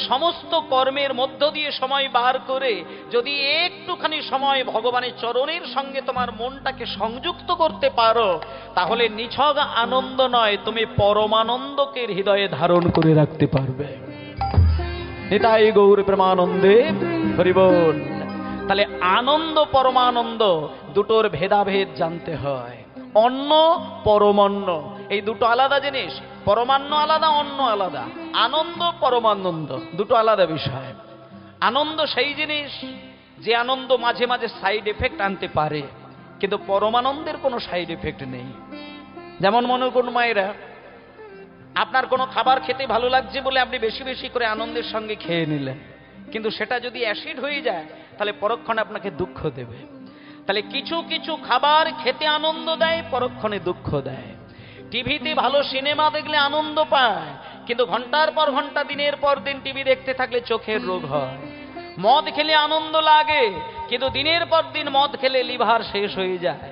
সমস্ত কর্মের মধ্য দিয়ে সময় বার করে যদি একটুখানি সময় ভগবানের চরণের সঙ্গে তোমার মনটাকে সংযুক্ত করতে পারো, তাহলে নিছক আনন্দ নয়, তুমি পরমানন্দকে হৃদয়ে ধারণ করে রাখতে পারবে। নিতাই গৌর প্রেমানন্দে হরি বল। তাহলে আনন্দ পরমানন্দ দুটোর ভেদাভেদ জানতে হয়। অন্ন পরমান্ন এই দুটো আলাদা জিনিস। পরমান্ন আলাদা, অন্ন আলাদা। আনন্দ পরমানন্দ দুটো আলাদা বিষয়। আনন্দ সেই জিনিস যে আনন্দ মাঝে মাঝে সাইড এফেক্ট আনতে পারে, কিন্তু পরমানন্দের কোনো সাইড এফেক্ট নেই। যেমন মনে করুন মায়েরা, আপনার কোনো খাবার খেতে ভালো লাগছে বলে আপনি বেশি বেশি করে আনন্দের সঙ্গে খেয়ে নিলেন, কিন্তু সেটা যদি অ্যাসিড হয়ে যায় তাহলে পরক্ষণে আপনাকে দুঃখ দেবে। তাহলে কিছু কিছু খাবার খেতে আনন্দ দেয়, পরক্ষণে দুঃখ দেয়। টিভিতে ভালো সিনেমা দেখলে আনন্দ পায়, কিন্তু ঘন্টার পর ঘন্টা দিনের পর দিন টিভি দেখতে থাকলে চোখের রোগ হয়। মদ খেলে আনন্দ লাগে, কিন্তু দিনের পর দিন মদ খেলে লিভার শেষ হয়ে যায়।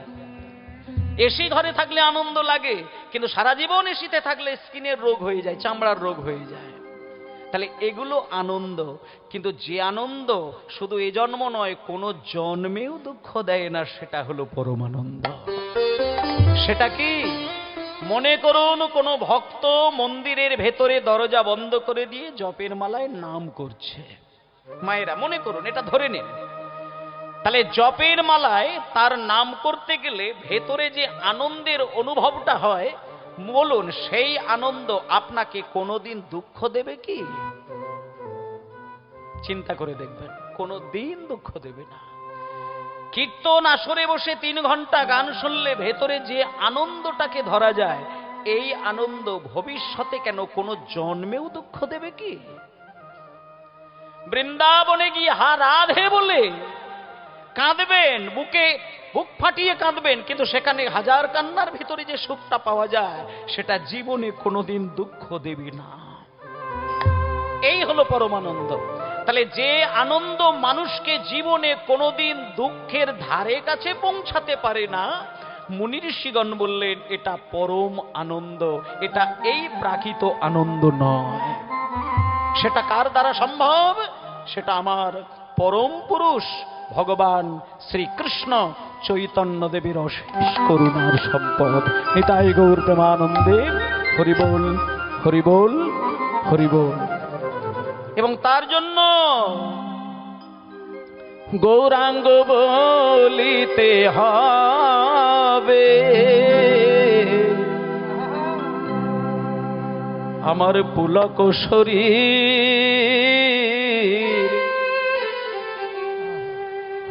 এসি ঘরে থাকলে আনন্দ লাগে, কিন্তু সারা জীবন এসিতে থাকলে স্কিনের রোগ হয়ে যায়, চামড়ার রোগ হয়ে যায়। তাহলে এগুলো আনন্দ, কিন্তু যে আনন্দ শুধু এ জন্ম নয়, কোনো জন্মেও দুঃখ দেয় না, সেটা হলো পরমানন্দ। সেটা কি? মনে করুন কোনো ভক্ত মন্দিরের ভেতরে দরজা বন্ধ করে দিয়ে জপের মালায় নাম করছে। মায়েরা মনে করুন, এটা ধরে নিন। তাহলে জপের মালায় তার নাম করতে গেলে ভেতরে যে আনন্দের অনুভবটা হয়, বলুন সেই আনন্দ আপনাকে কোনোদিন দুঃখ দেবে কি? চিন্তা করে দেখবেন, কোনোদিন দুঃখ দেবে না। কীর্তন আসরে বসে 3 ঘন্টা গান শুনলে ভেতরে যে আনন্দটাকে ধরা যায়, এই আনন্দ ভবিষ্যতে কেন কোনো জন্মেও দুঃখ দেবে কি? বৃন্দাবনে গিয়ে হা রাধে বলে কাঁদবেন, বুক ফাটিয়ে কাঁদবেন, কিন্তু সেখানে হাজার কান্নার ভিতরে যে সুখটা পাওয়া যায়, সেটা জীবনে কোনোদিন দুঃখ দেবে না। এই হলো পরমানন্দ। তাহলে যে আনন্দ মানুষকে জীবনে কোনোদিন দুঃখের ধারে কাছে পৌঁছাতে পারে না, মুনি ঋষিগণ বললেন এটা পরম আনন্দ, এটা এই প্রাকৃত আনন্দ নয়। সেটা কার দ্বারা সম্ভব? সেটা আমার পরম পুরুষ ভগবান শ্রীকৃষ্ণ চৈতন্য দেবের অশেষ করুণার সম্পদ। নিতাই গৌর প্রেমানন্দে হরি বল, হরি বল, হরি বল। এবং তার জন্য গৌরাঙ্গ বলিতে হবে আমার পুলক শরীর,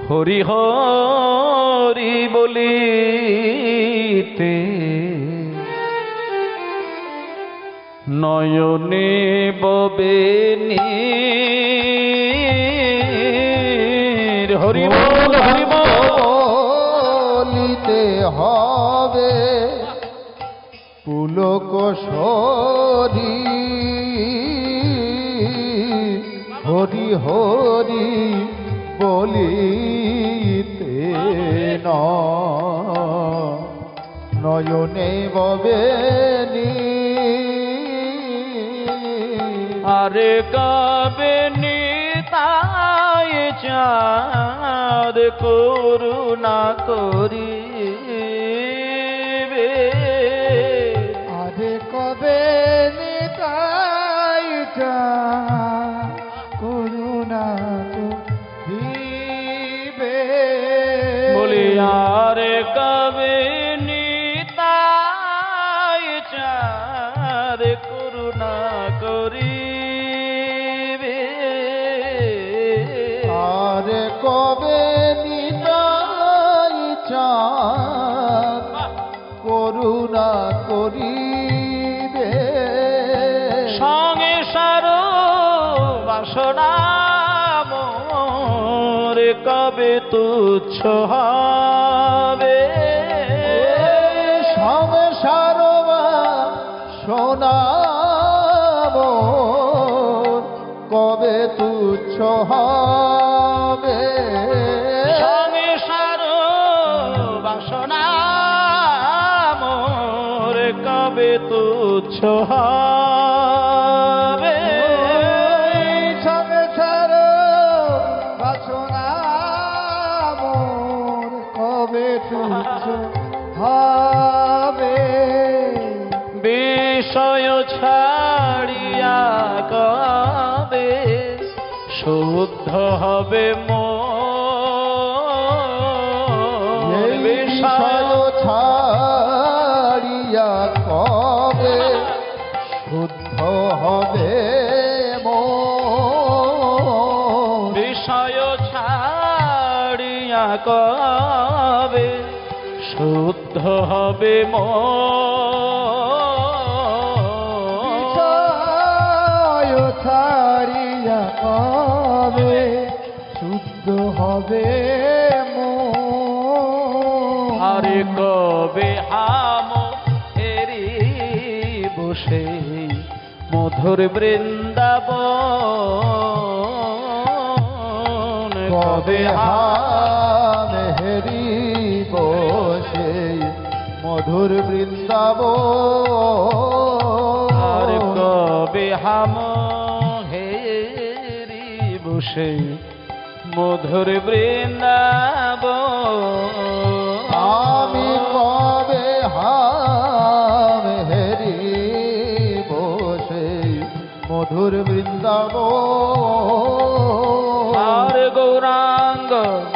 হরি হরি বলিতে নয়নে ববে নীর। হরি বল, হরি বলিতে হবে পুলক শরীর, হরি হরি বলিতে নয়নে ববে আরে কবে নিতাই চাঁদ করুণা করিবে, আরে কবে নিতাই চাঁদ করুণা করিবে, বলি আরে কবে নিতাই চাঁদ করুণা করিবে, আরে কবে নিতাই চাঁদ করুণা করিবে, সঙ্গে সারো বাসনা মোর কবে তুচ্ছ হবে, সংসার বাসনা মোর কবে তুচ্ছ হবে, সংসার বাসনা মোর কবে তুচ্ছ হবে, শুদ্ধ হবে মন এই বিষয় ছাড়িয়া কবে শুদ্ধ হবে মন বিষয় ছাড়িয়া কবে শুদ্ধ হবে বিষয় ছাড়িয়া কবে শুদ্ধ হবে মন আরে কবে হাম এরি বসে মধুর বৃন্দাবন কবে হাম হেরি বসে মধুর বৃন্দাবন আর কবে হাম হেরি বসে মধুর বৃন্দাবন আমি কবে হাম হেরি বসে মধুর বৃন্দাবন আর গৌরাঙ্গ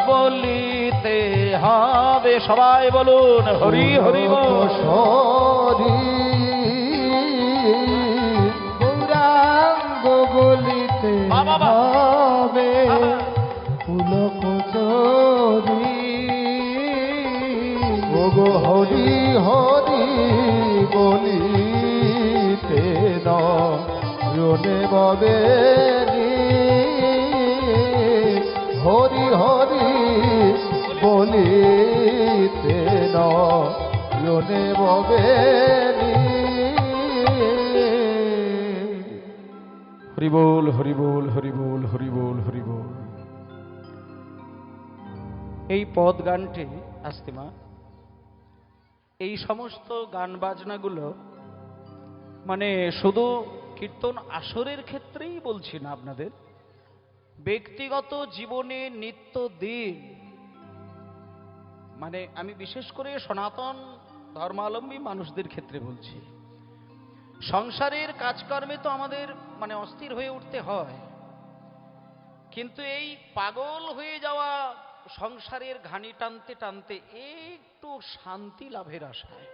বলিতে হবে সবাই বলুন হরি হরি বল সরি গৌরাঙ্গ বলিতে বাবা, বাবা। হবে বাবা। পুলক চরি ওগো হরি হরি বলিতে নয়নে ববে হরি হরি বলিতে নয়নে ববে হরি বল হরি বল হরি বল হরি বল হরি বল। এই পদ গানটি আসতে মা, এই সমস্ত গান বাজনাগুলো মানে শুধু কীর্তন আসরের ক্ষেত্রেই বলছি না, আপনাদের ব্যক্তিগত জীবনে নিত্যদিন, মানে আমি বিশেষ করে সনাতন ধর্মাবলম্বী মানুষদের ক্ষেত্রে বলছি। সংসারের কাজকর্মে তো আমাদের মানে অস্থির হয়ে উঠতে হয়, কিন্তু এই পাগল হয়ে যাওয়া সংসারের ঘানি টানতে টানতে একটু শান্তি লাভের আশায়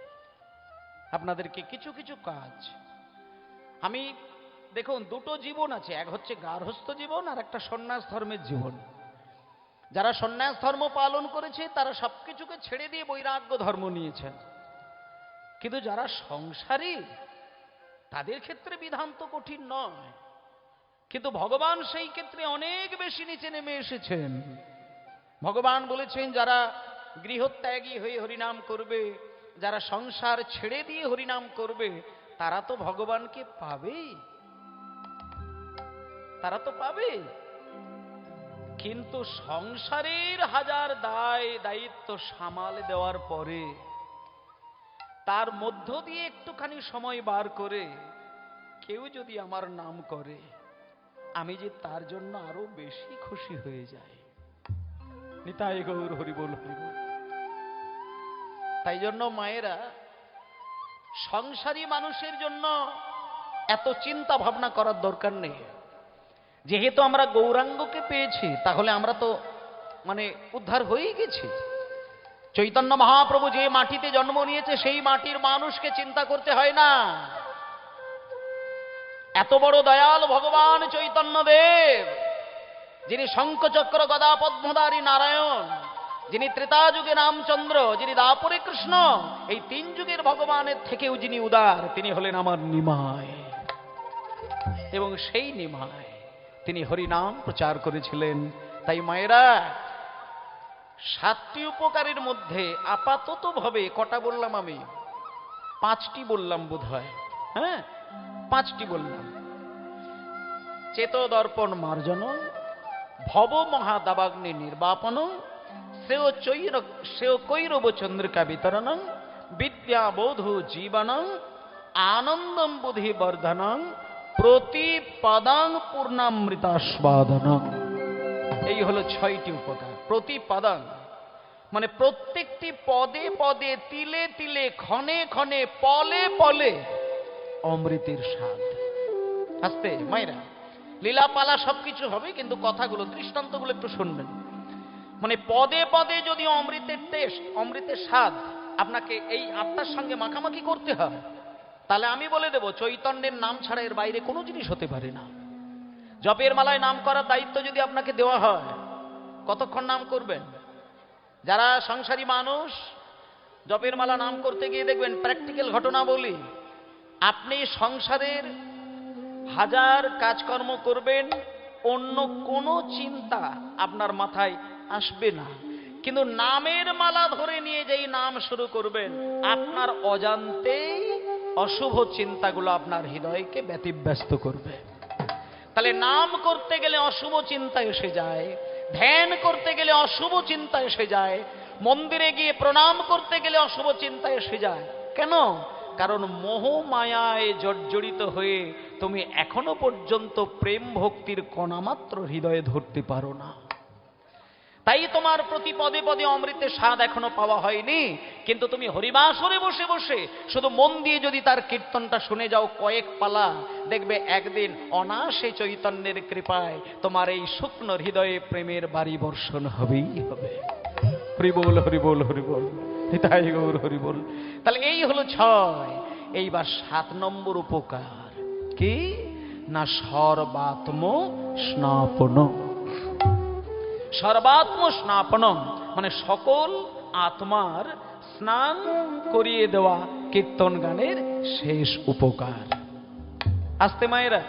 আপনাদেরকে কিছু কিছু কাজ, আমি দেখুন দুটো জীবন আছে, এক হচ্ছে গার্হস্থ্য জীবন আর একটা সন্ন্যাস ধর্মের জীবন। যারা সন্ন্যাস ধর্ম পালন করেছে তারা সবকিছুকে ছেড়ে দিয়ে বৈরাগ্য ধর্ম নিয়েছেন, কিন্তু যারা সংসারী তাদের ক্ষেত্রে বিধান তো কঠিন নয়, কিন্তু ভগবান সেই ক্ষেত্রে অনেক বেশি নিচে নেমে এসেছেন। ভগবান বলেছেন যারা গৃহত্যাগী হয়ে হরিনাম করবে, যারা সংসার ছেড়ে দিয়ে হরিনাম করবে, তারা তো ভগবানকে পাবে, তারা তো পাবে। কিন্তু সংসারের হাজার দায় দায়িত্ব সামাল দেওয়ার পরে তার মধ্য দিয়ে একটুখানি সময় বার করে কেউ যদি আমার নাম করে, আমি যে তার জন্য আরো বেশি খুশি হয়ে যাই। নিতাই গৌর হরি বল হরি বল। তাই জন্য মায়েরা সংসারী মানুষের জন্য এত চিন্তা ভাবনা করার দরকার নেই। যেহেতু আমরা গৌরাঙ্গকে পেয়েছি তাহলে আমরা তো মানে উদ্ধার হয়েই গেছি। চৈতন্য মহাপ্রভু যে মাটিতে জন্ম নিয়েছে সেই মাটির মানুষকে চিন্তা করতে হয় না। এত বড় দয়াল ভগবান চৈতন্য দেব, যিনি শঙ্খচক্র গদা পদ্মধারী নারায়ণ, যিনি ত্রেতা যুগে রামচন্দ্র, যিনি দাপরে কৃষ্ণ, এই তিন যুগের ভগবানের থেকেও যিনি উদার, তিনি হলেন আমার নিমাই। এবং সেই নিমাই তিনি হরিনাম প্রচার করেছিলেন। তাই মায়েরা, 7টি উপকারের মধ্যে আপাতত ভাবে কটা বললাম আমি? 5টি বললাম বোধহয়, হ্যাঁ 5টি বললাম। চেতদর্পণ মার্জন, ভব মহাদাবাগ্নি নির্বাপন, শ্রেয় কৈরব চন্দ্রিকা বিতরণ, বিদ্যাবোধ জীবন, আনন্দম বুদ্ধি বর্ধন, প্রতিপদাং পূর্ণামৃতাস্বাদন। এই হলো 6টি উপকার। প্রতিপদাং মানে প্রত্যেকটি পদে পদে, তিলে তিলে, ক্ষণে ক্ষণে, পলে পলে অমৃতের স্বাদ। আস্তে মায়েরা, লীলাপালা সবকিছু হবে, কিন্তু কথাগুলো, দৃষ্টান্তগুলো একটু শুনবেন। মানে পদে পদে যদি অমৃতের টেস্ট, অমৃতের স্বাদ আপনাকে এই আত্মার সঙ্গে মাখামাখি করতে হয়, তাহলে আমি বলে দেব চৈতন্যের নাম ছাড়া এর বাইরে কোনো জিনিস হতে পারে না। জপের মালায় নাম করার দায়িত্ব যদি আপনাকে দেওয়া হয়, কতক্ষণ নাম করবেন? যারা সংসারী মানুষ, জপের মালা নাম করতে গিয়ে দেখবেন, প্র্যাকটিক্যাল ঘটনা বলি, আপনি সংসারের হাজার কাজকর্ম করবেন, অন্য কোনো চিন্তা আপনার মাথায় আসবে না, কিন্তু নামের মালা ধরে নিয়ে যেই নাম শুরু করবেন, আপনার অজান্তেই অশুভ চিন্তাগুলো আপনার হৃদয়কে ব্যতিব্যস্ত করবে। তাহলে নাম করতে গেলে অশুভ চিন্তা এসে যায়, ধ্যান করতে গেলে অশুভ চিন্তা এসে যায়, মন্দিরে গিয়ে প্রণাম করতে গেলে অশুভ চিন্তা এসে যায়। কেন? কারণ মোহ মায়ায় জর্জরিত হয়ে তুমি এখনো পর্যন্ত প্রেম ভক্তির কণামাত্র হৃদয়ে ধরতে পারো না। তাই তোমার প্রতি পদে পদে অমৃতের স্বাদ এখনো পাওয়া হয়নি। কিন্তু তুমি হরিবাসরে বসে বসে শুধু মন দিয়ে যদি তার কীর্তনটা শুনে যাও কয়েক পালা, দেখবে একদিন অনাসে চৈতন্যের কৃপায় তোমার এই শুকনো হৃদয়ে প্রেমের বাড়ি বর্ষণ হবেই হবে। হরিবোল হরিবোল হরিবোল, তাই গৌর হরিবোল। তাহলে এই হলো 6। এইবার 7 নম্বর উপকার কি না, সর্বাত্ম স্নাপন। সর্বাত্ম স্নাপনম মানে সকল আত্মার স্নান করিয়ে দেওয়া কীর্তন গানের শেষ উপকার। আস্তে মায়েরা,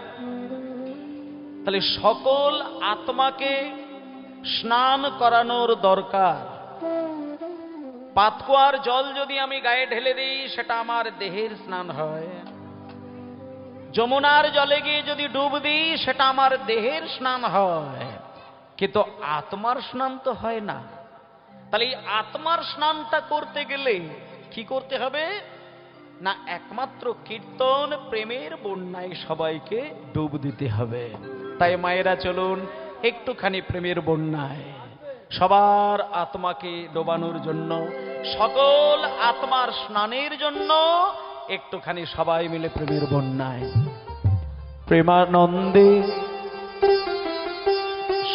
তাহলে সকল আত্মাকে স্নান করানোর দরকার। পাতকুয়ার জল যদি আমি গায়ে ঢেলে দিই, সেটা আমার দেহের স্নান হয়। যমুনার জলে গিয়ে যদি ডুব দিই, সেটা আমার দেহের স্নান হয়, কিন্তু আত্মার স্নান তো হয় না। তাহলে এই আত্মার স্নানটা করতে গেলে কি করতে হবে না, একমাত্র কীর্তন প্রেমের বন্যায় সবাইকে ডুব দিতে হবে। তাই মায়েরা চলুন একটুখানি প্রেমের বন্যায় সবার আত্মাকে ডোবানোর জন্য, সকল আত্মার স্নানের জন্য একটুখানি সবাই মিলে প্রেমের বন্যায় প্রেমানন্দে,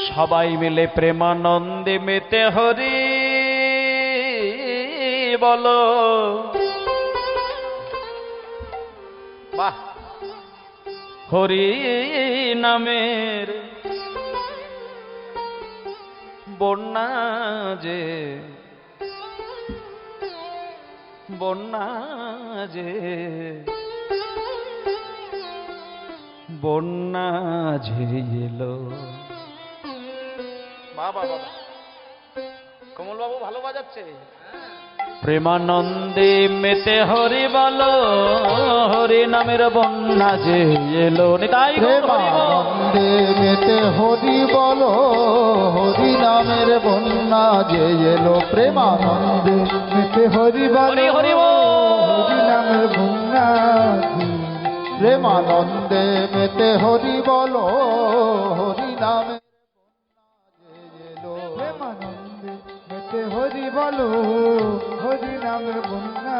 সবাই মিলে প্রেমানন্দে মেতে হরি বলো। বাহ, হরি নামের বন্যা যে, বন্যা যে, বন্যা যে এলো। বাবা বাবা, কমল বাবু ভালো বাজাচ্ছে। প্রেমানন্দে মেতে হরি বলো, হরি নামের বন্যা যে এলো। প্রেমানন্দে মেতে হরি বলো, হরি নামের বন্যা যে এলো। প্রেমানন্দে মেতে হরি বলো, হরি হরি নামের বন্যা। প্রেমানন্দে মেতে হরি বলো, হরি নামের প্রেমানন্দে মেতে হরি বলো, হরি নামের বন্যা।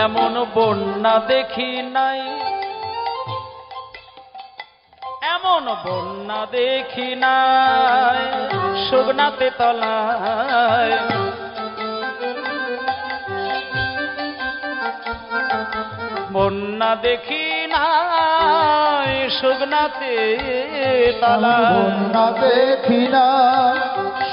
এমন বন্যা দেখি নাই, এমন বন্যা দেখি নাই শুকনাতে তলায়। বন্যা দেখি নাই শুকনাতে তলায়। বন্যা দেখি না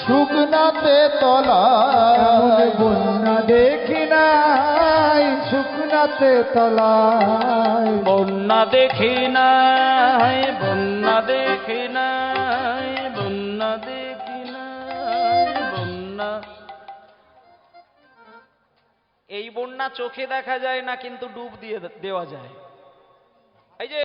শুকনাতে তলায়। বন্যা দেখি নাই শুকনাতে তলায়। বন্যা দেখি নাই, বন্যা দেখি নাই, বন্যা দেখি নাই, বন্যা। এই বন্যা চোখে দেখা যায় না, কিন্তু ডুব দিয়ে দেওয়া যায়। এই যে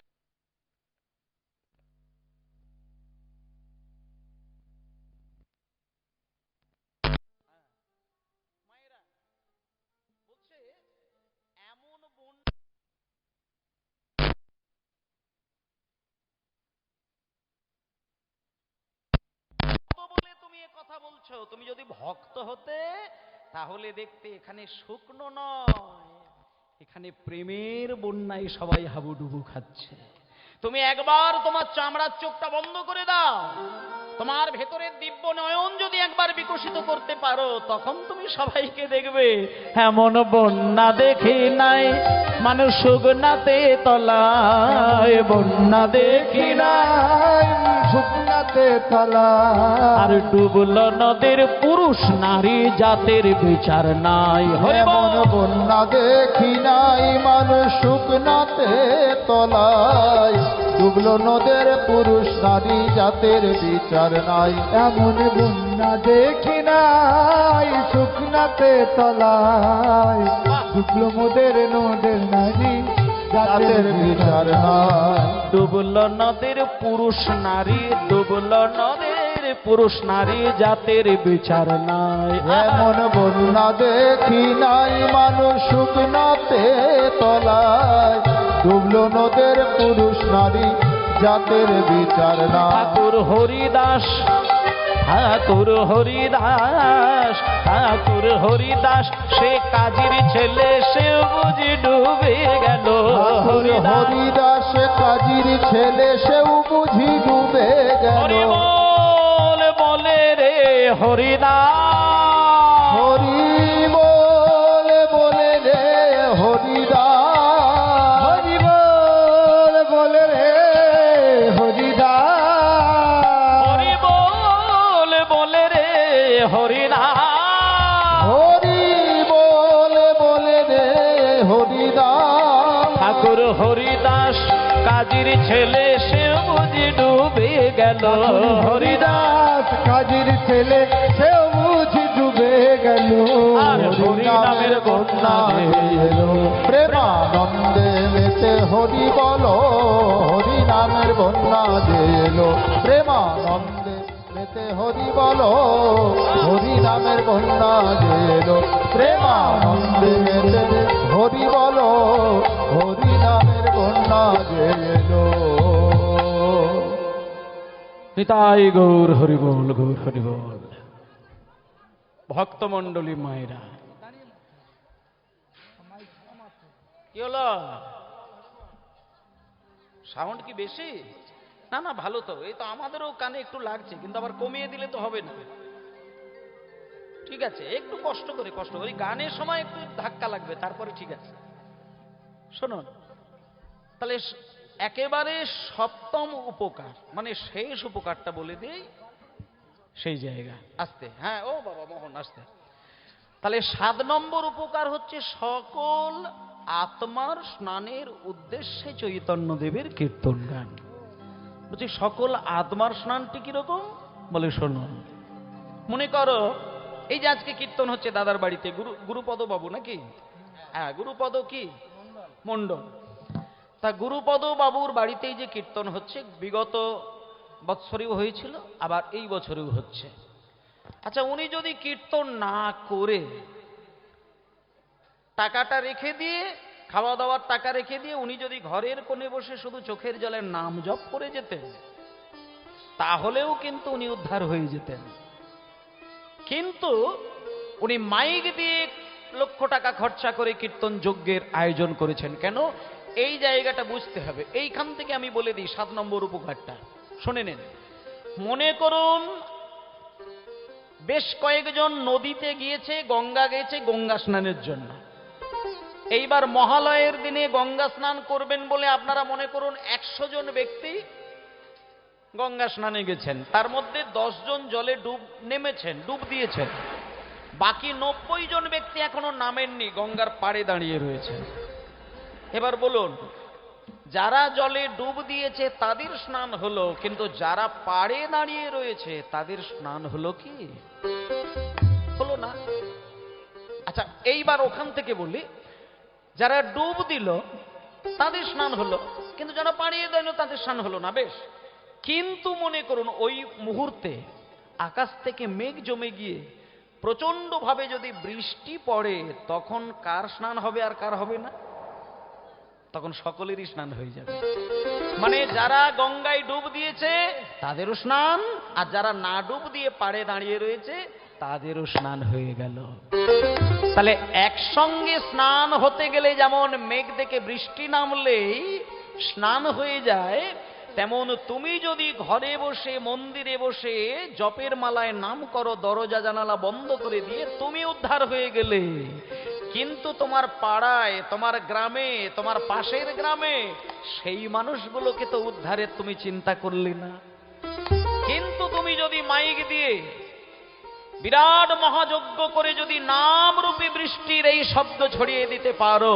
বলছে এমন বন্যা, বলে তুমি এ কথা বলছো। তুমি যদি ভক্ত হতে তাহলে দেখতে এখানে শুকনো নয়, এখানে প্রেমের বন্যায় সবাই হাবুডুবু খাচ্ছে। তুমি একবার তোমার চামড়ার চোখটা বন্ধ করে দাও, তোমার ভেতরের দিব্য নয়ন যদি একবার বিকশিত করতে পারো, তখন তুমি সবাইকে দেখবে এমন বন্যা দেখি নাই মানুষ শুকনাতে তলায়, বন্যা দেখি নাই শুকনাতে তলা আর ডুবল নদের পুরুষ নারী জাতের বিচার নাই। এমন বন্যা দেখি নাই মানুষ শুকনাতে তলায়, ডুবলো নদের পুরুষ নারী জাতের বিচার নাই। এমন বন্যা দেখি নাই শুকনাতে তলায়, ডুবলো নদের নারী জাতের বিচার নাই। ডুবল নদের পুরুষ নারী, ডুবল নদের পুরুষ নারী জাতের বিচার নাই। এমন বন্যা দেখি নাই মানুষ শুকনাতে তলায়, ডুবলো নদের পুরুষ নারী জাতের বিচার নাই। ঠাকুর হরিদাস, ঠাকুর হরিদাস, ঠাকুর হরিদাস সে কাজীর ছেলে, সে বুঝি ডুবে গেল। হরিদাস কাজীর ছেলে, সেও বুঝি ডুবে গেল। হরি বল বলে রে হরিদাস, হরি বলে বলে রে হরিদাস, হরি বলে রে হরিদাস, হরি বল বলে রে হরিদাস, হরি বলে রে হরিদাস। ঠাকুর হরিদাস কাজীর ছেলে, সে বুঝি ডুবে গেল। হরিদাস কাজীর ছেলে, সেও বুঝি ডুবে গেল। আর হরি নামের বন্যা এলো, প্রেমানন্দে মেতে হরি বলো, হরি নামের বন্যা যে এলো। প্রেমানন্দে মেতে হরি বলো, হরি নামের বন্যা যে এলো। প্রেমানন্দে মেতে হরি বলো, হরি নামের বন্যা যে এলো। নিতাই গৌর হরিবোল, গৌর হরিবোল। ভক্তমণ্ডলী মায়েরা, কি হলো? সাউন্ড কি বেশি? না না, ভালো তো। এই তো আমাদেরও কানে একটু লাগছে, কিন্তু আবার কমিয়ে দিলে তো হবে না। ঠিক আছে, একটু কষ্ট করে গানের সময় একটু ধাক্কা লাগবে, তারপরে ঠিক আছে। শুনুন তাহলে, একেবারে সপ্তম উপকার মানে শেষ উপকারটা বলে দিই, সেই জায়গা আসতে। হ্যাঁ, ও বাবা মোহন আসতে। তাহলে 7 নম্বর উপকার হচ্ছে সকল আত্মার স্নানের উদ্দেশ্যে চৈতন্যদেবের কীর্তন গান। বলছি সকল আত্মার স্নানটি কিরকম বলে শুনুন। মনে করো এই যে আজকে কীর্তন হচ্ছে দাদার বাড়িতে, গুরুপদ বাবু নাকি? হ্যাঁ, গুরুপদ কি মণ্ডল। তা গুরুপদ বাবুর বাড়িতেই যে কীর্তন হচ্ছে, বিগত বৎসরেও হয়েছিল, আবার এই বছরেও হচ্ছে। আচ্ছা, উনি যদি কীর্তন না করে টাকাটা রেখে দিয়ে, খাওয়া দাওয়ার টাকা রেখে দিয়ে উনি যদি ঘরের কোণে বসে শুধু চোখের জলে নাম জপ করে যেতেন, তাহলেও কিন্তু উনি উদ্ধার হয়ে যেতেন। কিন্তু উনি মাইক দিয়ে লক্ষ টাকা খরচা করে কীর্তন যজ্ঞের আয়োজন করেছেন। কেন? এই জায়গাটা বুঝতে হবে। এইখান থেকে আমি বলে দিই 7 নম্বর উপকারটা, শুনে নেন। মনে করুন বেশ কয়েকজন নদীতে গিয়েছে, গঙ্গা গেছে গঙ্গা স্নানের জন্য। এইবার মহালয়ের দিনে গঙ্গা স্নান করবেন বলে আপনারা মনে করুন 100 জন ব্যক্তি গঙ্গা স্নানে গেছেন, তার মধ্যে 10 জন জলে ডুব দিয়েছেন, বাকি 90 জন ব্যক্তি এখনো নামেননি, গঙ্গার পাড়ে দাঁড়িয়ে রয়েছে। এবার বলুন, যারা জলে ডুব দিয়েছে তাদের স্নান হলো, কিন্তু যারা পাড়ে দাঁড়িয়ে রয়েছে তাদের স্নান হলো কি? হলো না। আচ্ছা, এইবার ওখান থেকে বলি, যারা ডুব দিল তাদের স্নান হলো, কিন্তু যারা পাড়িয়ে দিল তাদের স্নান হলো না। বেশ, কিন্তু মনে করুন ওই মুহূর্তে আকাশ থেকে মেঘ জমে গিয়ে প্রচন্ড ভাবে যদি বৃষ্টি পড়ে, তখন কার স্নান হবে আর কার হবে না? তখন সকলেরই স্নান হয়ে যাবে। মানে যারা গঙ্গায় ডুব দিয়েছে তাদেরও স্নান, আর যারা না ডুব দিয়ে পাড়ে দাঁড়িয়ে রয়েছে তাদেরও স্নান হয়ে গেল। তাহলে একসঙ্গে স্নান হতে গেলে যেমন মেঘ থেকে বৃষ্টি নামলেই স্নান হয়ে যায়, তেমন তুমি যদি ঘরে বসে মন্দিরে বসে জপের মালায় নাম করো, দরজা জানালা বন্ধ করে দিয়ে তুমি উদ্ধার হয়ে গেলে, কিন্তু তোমার পাড়ায়, তোমার গ্রামে, তোমার পাশের গ্রামে সেই মানুষগুলোকে তো উদ্ধারের তুমি চিন্তা করলে না। কিন্তু তুমি যদি মাইক দিয়ে বিরাট মহাযজ্ঞ করে যদি নামরূপী বৃষ্টির এই শব্দ ছড়িয়ে দিতে পারো,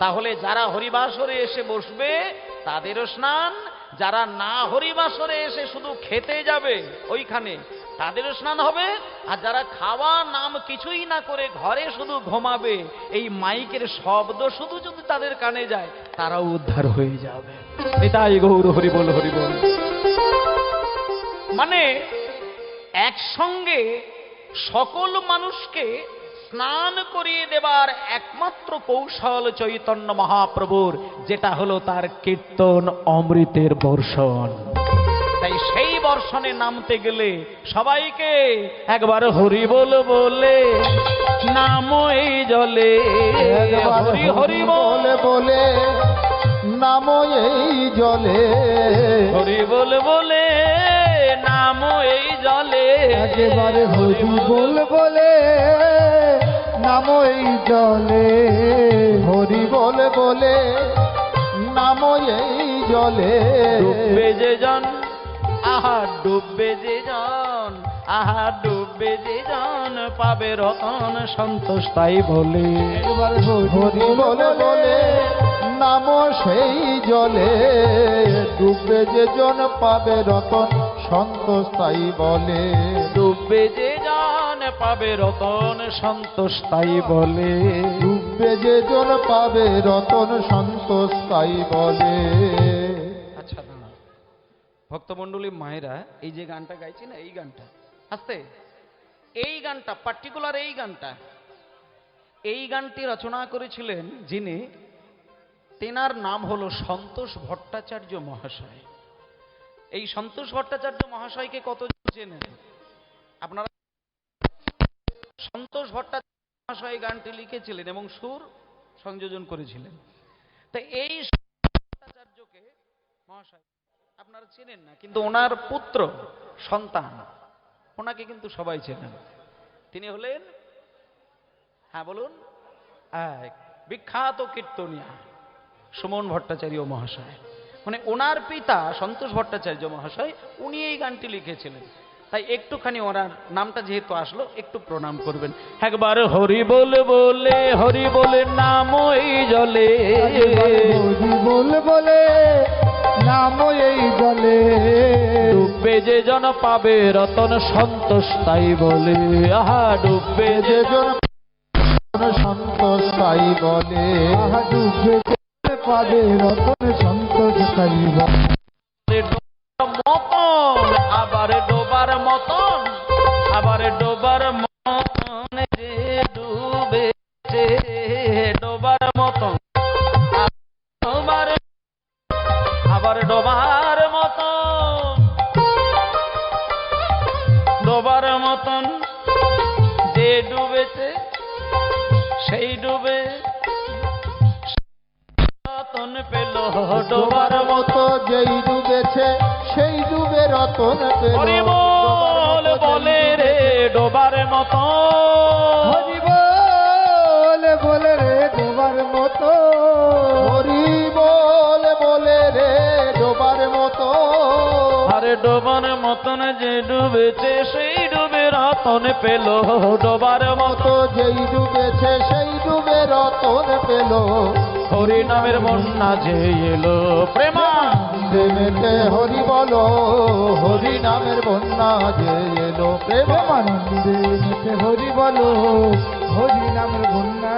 তাহলে যারা হরিবাসরে এসে বসবে তাদেরও স্নান, যারা না হরিবাসরে এসে শুধু খেতে যাবে ওইখানে তাদেরও স্নান হবে, আর যারা খাওয়া নাম কিছুই না করে ঘরে শুধু ঘুমাবে, এই মাইকের শব্দ শুধু যদি তাদের কানে যায় তারাও উদ্ধার হয়ে যাবে। এটাই গৌর হরি বল, হরি বল। মানে একসঙ্গে সকল মানুষকে স্নান করিয়ে দেবার একমাত্র কৌশল চৈতন্য মহাপ্রভুর, যেটা হলো তার কীর্তন অমৃতের বর্ষণ। তাই সেই বর্ষণে নামতে গেলে সবাইকে একবার হরি বল বলে নাম এই জলে, হরি হরি বলে বলে নাম এই জলে, হরি বল বলে নাম এই জলে, একেবারে হরি বল বলে নাম এই জলে, হরি বল বলে নাম এই জলে। ডুববে যে জন, আহা ডুববে যে জন, আহা ডুববে যে জন, পাবে রতন সন্তোষ তাই বলে, একেবারে হরি বল বলে নাম সেই জলে, ডুববে যে জন পাবে রতন সন্তোষ তাই বলে, ডুববে যে জন পাবে রতন সন্তোষ তাই বলে, ডুববে যে জন পাবে রতন সন্তোষ তাই বলে। আচ্ছা দাঁড়া, ভক্তমণ্ডলী মায়েরা এই যে গানটা গাইছি না, এই গানটা আস্তে, এই গানটা পার্টিকুলার, এই গানটি রচনা করেছিলেন যিনি, তেনার নাম হলো সন্তোষ ভট্টাচার্য মহাশয়। এই সন্তোষ ভট্টাচার্য মহাশয়কে কতজন চেনেন আপনারা? সন্তোষ ভট্টাচার্য মহাশয় গানটি লিখেছিলেন এবং সুর সংযোজন করেছিলেন। তো এই ভট্টাচার্যকে মহাশয় আপনারা চেনেন না, কিন্তু ওনার পুত্র সন্তান, ওনাকে কিন্তু সবাই চেনেন। তিনি হলেন, হ্যাঁ বলুন, বিখ্যাত কীর্তনিয়া সুমন ভট্টাচার্য মহাশয়। মানে ওনার পিতা সন্তোষ ভট্টাচার্য মহাশয়, উনি এই গানটি লিখেছিলেন। তাই একটুখানি ওনার নামটা যেহেতু আসলো, একটু প্রণাম করবেন। একবার হরি বল বলে, হরি বলে নাম এই জলে, হরি বল বলে নাম এই জলে, ডুববে যে জন পাবে রতন সন্তোষ তাই বলে, আহা ডুববে যে জন সন্তোষ তাই বলে, আহা ডুববে যে পাবে রতন সন্তোষ তাই বলে। মতন আবার ডোবার মতন, আবার ডোবার মতন যে ডুবেছে, ডোবার মতন আবার ডোবার মতন, ডোবার মতন যে ডুবেছে সেই ডুবে রতন পেল, ডোবার মতো যেই ডুবেছে সেই ডুবে রতন পেল। হরি বল বলে রে ডোবার মতো, হরি বল বলে রে ডোবার মতো, হরি বল বলে রে ডোবার মতো, আরে ডোবার মতন যে ডুবেছে সেই ডুবে রতন পেল, ডোবার মতো যেই ডুবেছে সেই ডুবে রতন পেল। হরি নামের বন্যা যে এলো, প্রেমা প্রেমেতে হরি বলো, হরি নামের বন্যা যে এলো, প্রেমানন্দে মেতে হরি বলো, হরি নামের বন্যা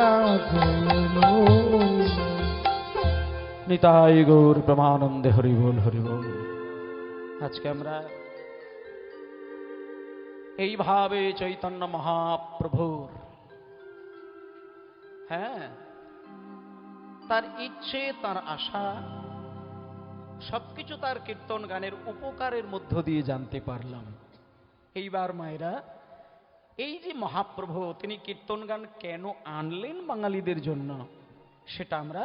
যে এলো। নিতাই গৌর প্রেমানন্দে হরি বল, হরি বল। আজকে আমরা এইভাবে চৈতন্য মহাপ্রভুর, হ্যাঁ, তার ইচ্ছে, তার আশা, সবকিছু তার কীর্তন গানের উপকারের মধ্য দিয়ে জানতে পারলাম। এইবার মায়েরা, এই যে মহাপ্রভু তিনি কীর্তন গান কেন আনলেন বাঙালিদের জন্য, সেটা আমরা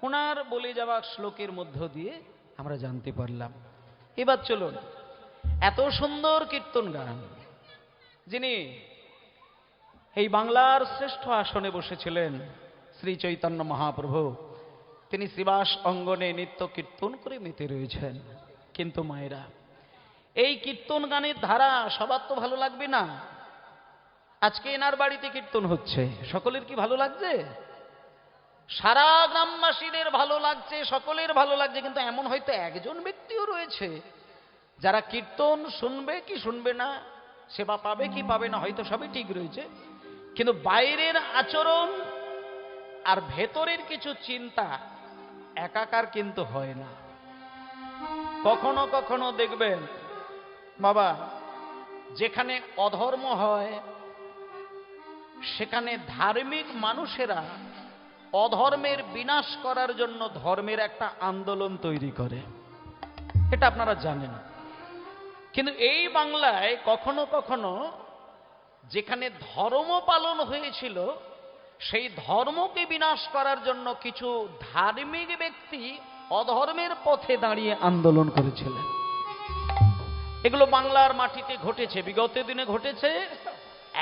ওনার বলে যাওয়া শ্লোকের মধ্য দিয়ে আমরা জানতে পারলাম। এবার চলুন, এত সুন্দর কীর্তন গান, যিনি এই বাংলার শ্রেষ্ঠ আসনে বসেছিলেন শ্রী চৈতন্য মহাপ্রভু, তিনি শ্রীবাস অঙ্গনে নিত্য কীর্তন করে মেতে রয়েছেন। কিন্তু মায়েরা, এই কীর্তন গানের ধারা সবার তো ভালো লাগবে না। আজকে এনার বাড়িতে কীর্তন হচ্ছে, সকলের কি ভালো লাগছে? সারা গ্রামবাসীদের ভালো লাগছে, সকলের ভালো লাগছে, কিন্তু এমন হয়তো একজন ব্যক্তিও রয়েছে যারা কীর্তন শুনবে কি শুনবে না, সেবা পাবে কি পাবে না, হয়তো সবই ঠিক রয়েছে, কিন্তু বাইরের আচরণ আর ভেতরের কিছু চিন্তা একাকার কিন্তু হয় না। কখনো কখনো দেখবেন বাবা, যেখানে অধর্ম হয় সেখানে ধার্মিক মানুষেরা অধর্মের বিনাশ করার জন্য ধর্মের একটা আন্দোলন তৈরি করে, এটা আপনারা জানেন। কিন্তু এই বাংলায় কখনো কখনো যেখানে ধর্ম পালন হয়েছিল, সেই ধর্মকে বিনাশ করার জন্য কিছু ধার্মিক ব্যক্তি অধর্মের পথে দাঁড়িয়ে আন্দোলন করেছিলেন। এগুলো বাংলার মাটিতে ঘটেছে, বিগত দিনে ঘটেছে,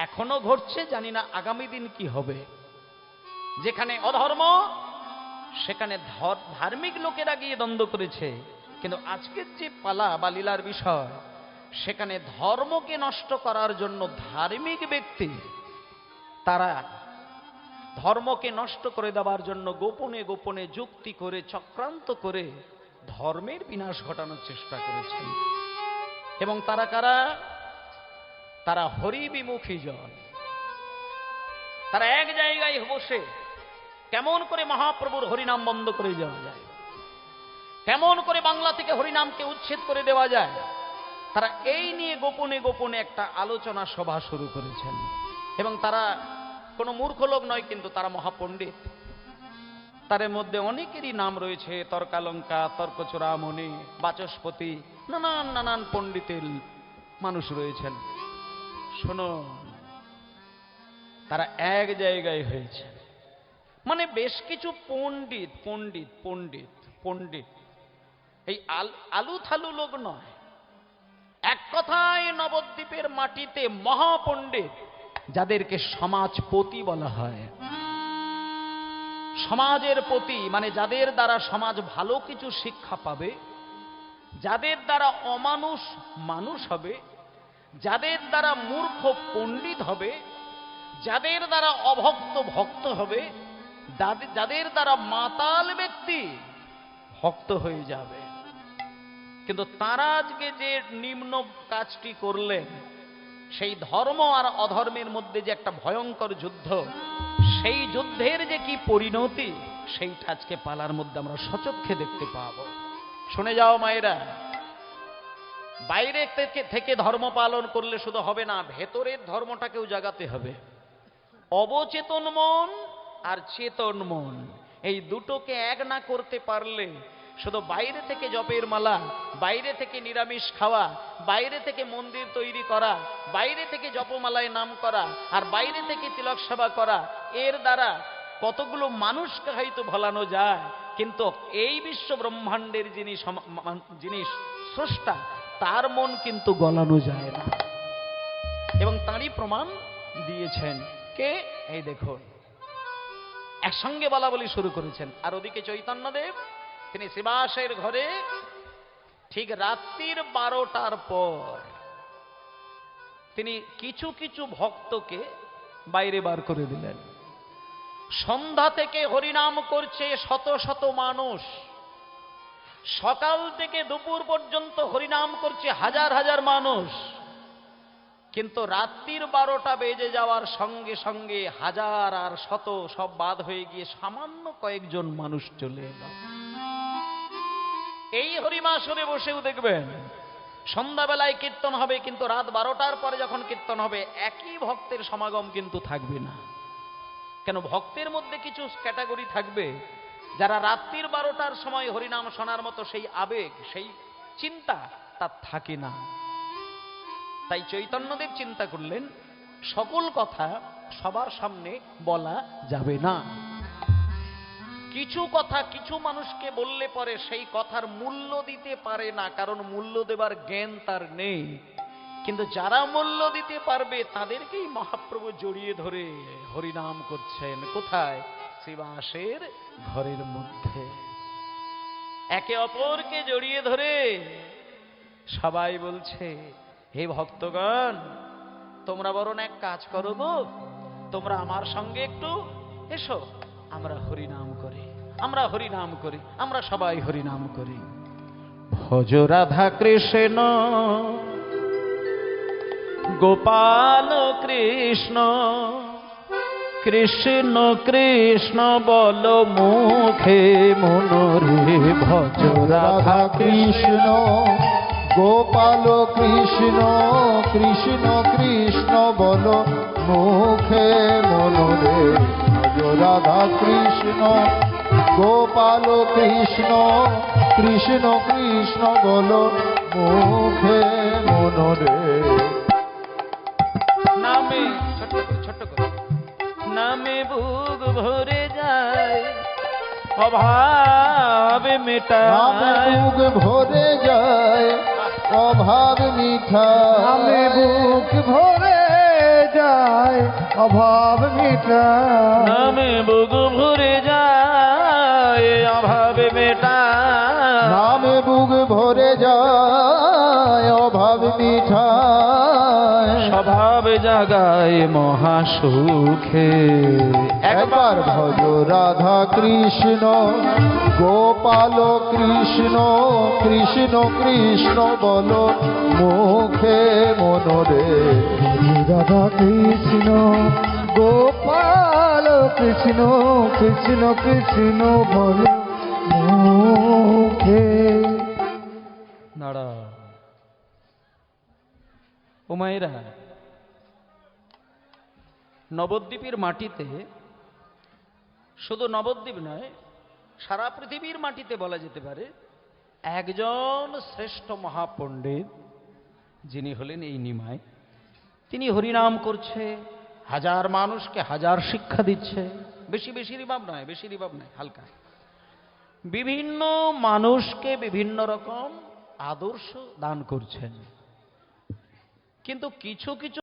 এখনো ঘটছে, জানি না আগামী দিন কি হবে। যেখানে অধর্ম সেখানে ধার্মিক লোকেরা গিয়ে দ্বন্দ্ব করেছে। কিন্তু আজকের যে পালা বা লীলার বিষয়, সেখানে ধর্মকে নষ্ট করার জন্য ধার্মিক ব্যক্তি তারা ধর্মকে নষ্ট করে দেওয়ার জন্য গোপনে গোপনে যুক্তি করে চক্রান্ত করে ধর্মের বিনাশ ঘটানোর চেষ্টা করেছেন। এবং তারা কারা? তারা হরিবিমুখী জন। তারা এক জায়গায় বসে কেমন করে মহাপ্রভুর হরিনাম বন্ধ করে দেওয়া যায়, কেমন করে বাংলা থেকে হরিনামকে উচ্ছেদ করে দেওয়া যায়, তারা এই নিয়ে গোপনে গোপনে একটা আলোচনা সভা শুরু করেছেন। এবং তারা কোনো মূর্খ লোক নয়, কিন্তু তারা মহাপণ্ডিত। তাদের মধ্যে অনেকেরই নাম রয়েছে, তর্কালঙ্কা, তর্কচূড়ামণি, বাচস্পতি, নানান নানান পণ্ডিতের মানুষ রয়েছেন। শোনো, তারা এক জায়গায় হয়েছে, মানে বেশ কিছু পণ্ডিত পণ্ডিত পণ্ডিত পণ্ডিত, এই আলু থালু লোক নয়। এক কথায় নবদ্বীপের মাটিতে মহাপণ্ডিত, যাদেরকে সমাজপতি বলা হয়। সমাজের পতি মানে যাদের দ্বারা সমাজ ভালো কিছু শিক্ষা পাবে, যাদের দ্বারা অমানুষ মানুষ হবে, যাদের দ্বারা মূর্খ পণ্ডিত হবে, যাদের দ্বারা অভক্ত ভক্ত হবে, যাদের দ্বারা মাতাল ব্যক্তি ভক্ত হয়ে যাবে। কিন্তু তারা আজকে যে নিম্ন কাজটি করলেন, সেই ধর্ম আর অধর্মের মধ্যে যে একটা ভয়ঙ্কর যুদ্ধ, সেই যুদ্ধের যে কি পরিণতি, সেইটা আজকে পালার মধ্যে আমরা সচক্ষে দেখতে পাবো। শুনে যাও মায়েরা, বাইরে থেকে ধর্ম পালন করলে শুধু হবে না, ভেতরের ধর্মটাকেও জাগাতে হবে। অবচেতন মন আর চেতন মন, এই দুটোকে এক না করতে পারলে শুধু বাইরে থেকে জপের মালা, বাইরে থেকে নিরামিষ খাওয়া, বাইরে থেকে মন্দির তৈরি করা, বাইরে থেকে জপমালায় নাম করা, আর বাইরে থেকে তিলক সেবা করা, এর দ্বারা কতগুলো মানুষকে হয়তো ভোলানো যায়, কিন্তু এই বিশ্ব ব্রহ্মাণ্ডের যিনি স্রষ্টা, তার মন কিন্তু গলানো যায় না। এবং তারই প্রমাণ দিয়েছেন কে? এই দেখুন, একসঙ্গে বলা বলি শুরু করেছেন। আর ওদিকে চৈতন্যদেব, তিনি শ্রীবাসের ঘরে ঠিক রাত্রির 12টার পর তিনি কিছু কিছু ভক্তকে বাইরে বার করে দিলেন। সন্ধ্যা থেকে হরিনাম করছে শত শত মানুষ, সকাল থেকে দুপুর পর্যন্ত হরিনাম করছে হাজার হাজার মানুষ, কিন্তু রাত্রির 12টা বেজে যাওয়ার সঙ্গে সঙ্গে হাজার আর শত সব বাদ হয়ে গিয়ে সামান্য কয়েকজন মানুষ চলে এলো। এই হরিমাসরে বসেও দেখবেন সন্ধ্যাবেলায় কীর্তন হবে, কিন্তু রাত 12টার পরে যখন কীর্তন হবে, একই ভক্তের সমাগম কিন্তু থাকবে না। কেন? ভক্তের মধ্যে কিছু ক্যাটাগরি থাকবে যারা রাত্রির 12টার সময় হরিনাম শোনার মতো সেই আবেগ, সেই চিন্তা তার থাকে না। তাই চৈতন্যদেব চিন্তা করলেন, সকল কথা সবার সামনে বলা যাবে না, কিছু কথা কিছু মানুষকে বললে পরে সেই কথার মূল্য দিতে পারে না, কারণ মূল্য দেবার জ্ঞান তার নেই। কিন্তু যারা মূল্য দিতে পারবে তাদেরকেই মহাপ্রভু জড়িয়ে ধরে হরিনাম করছেন। কোথায়? শ্রীবাসের ঘরের মধ্যে একে অপরকে জড়িয়ে ধরে সবাই বলছে, হে ভক্তগণ, তোমরা বরং এক কাজ করো গো, তোমরা আমার সঙ্গে একটু এসো, আমরা হরিনাম করি, আমরা হরিনাম করি, আমরা সবাই হরিনাম করি। ভজ রাধা কৃষ্ণ গোপাল কৃষ্ণ, কৃষ্ণ কৃষ্ণ বল মুখে মনোরে। ভজ রাধা কৃষ্ণ গোপাল কৃষ্ণ, কৃষ্ণ কৃষ্ণ বল মুখে মনোরে। ভজ রাধা কৃষ্ণ গোপাল কৃষ্ণ, কৃষ্ণ কৃষ্ণ বল মুখে মনোরে। নামে ছোট্ট করে ছোট্ট করে, নামে বুক ভরে যায় অভাব মেটায়। নামে বুক ভরে যায় অভাব মিঠায়। নামে বুক ভরে যায় অভাব মিটায়। নামে বুক ভরে যায় অভাব মেটায়। নামে বুক ভরে যায় অভাব মিঠায়। স্বভাব জাগায় মহাসুখে। একবার ভজ রাধা কৃষ্ণ গোপাল কৃষ্ণ, কৃষ্ণ কৃষ্ণ বল মুখে মনোরে। রাধা কৃষ্ণ গোপাল কৃষ্ণ, কৃষ্ণ কৃষ্ণ বল মুখে। নাড়া ও মায়েরা, নবদ্বীপের মাটিতে, শুধু নবদ্বীপ নয় সারা পৃথিবীর মাটিতে বলা যেতে পারে একজন শ্রেষ্ঠ মহাপণ্ডিত, যিনি হলেন এই নিমাই। তিনি হরিনাম করছে, হাজার মানুষকে হাজার শিক্ষা দিচ্ছে। বেশি বেশি রিবাব নয়, বেশি রিবাব নয়, হালকা। বিভিন্ন মানুষকে বিভিন্ন রকম আদর্শ দান করছেন। কিন্তু কিছু কিছু